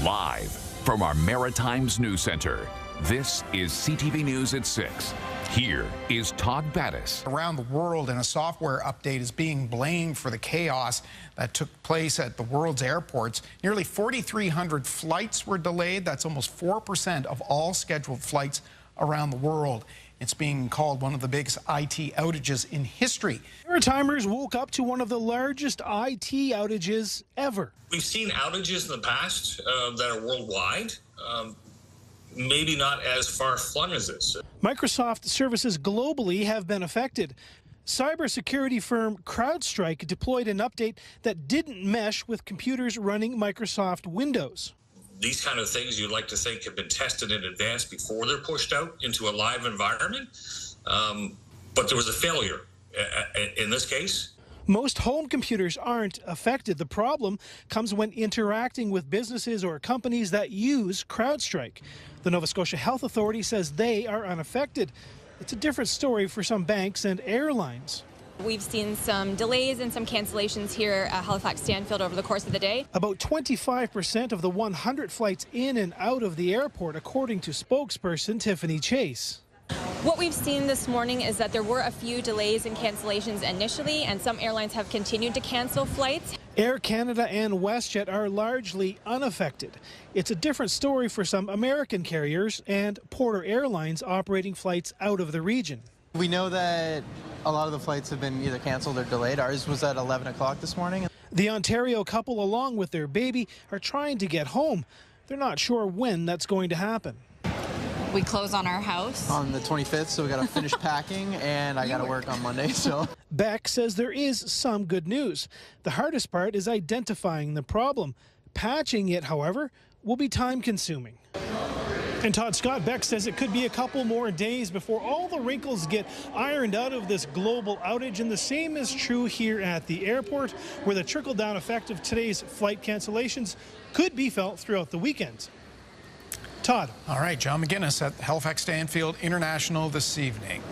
Live from our Maritimes News Center, this is CTV News at 6. Here is Todd Battis. Around the world, and a software update is being blamed for the chaos that took place at the world's airports. Nearly 4,300 flights were delayed. That's almost 4% of all scheduled flights around the world. It's being called one of the biggest IT outages in history. Maritimers woke up to one of the largest IT outages ever. We've seen outages in the past that are worldwide. Maybe not as far-flung as this. Microsoft services globally have been affected. Cybersecurity firm CrowdStrike deployed an update that didn't mesh with computers running Microsoft Windows. These kind of things you'd like to think have been tested in advance before they're pushed out into a live environment. But there was a failure in this case. Most home computers aren't affected. The problem comes when interacting with businesses or companies that use CrowdStrike. The Nova Scotia Health Authority says they are unaffected. It's a different story for some banks and airlines. We've seen some delays and some cancellations here at Halifax Stanfield over the course of the day. About 25% of the 100 flights in and out of the airport, according to spokesperson Tiffany Chase. What we've seen this morning is that there were a few delays and cancellations initially, and some airlines have continued to cancel flights. Air Canada and WestJet are largely unaffected. It's a different story for some American carriers and Porter Airlines operating flights out of the region. We know that a lot of the flights have been either canceled or delayed. Ours was at 11 o'clock this morning. The Ontario couple, along with their baby, are trying to get home. They're not sure when that's going to happen. We close on our house On the 25th, so we got to finish packing, and I got to work on Monday. So Beck says there is some good news. The hardest part is identifying the problem. Patching it, however, will be time-consuming. And Todd Scott, Beck says it could be a couple more days before all the wrinkles get ironed out of this global outage, and the same is true here at the airport, where the trickle-down effect of today's flight cancellations could be felt throughout the weekend. Todd. All right, John McGuinness at Halifax Stanfield International this evening.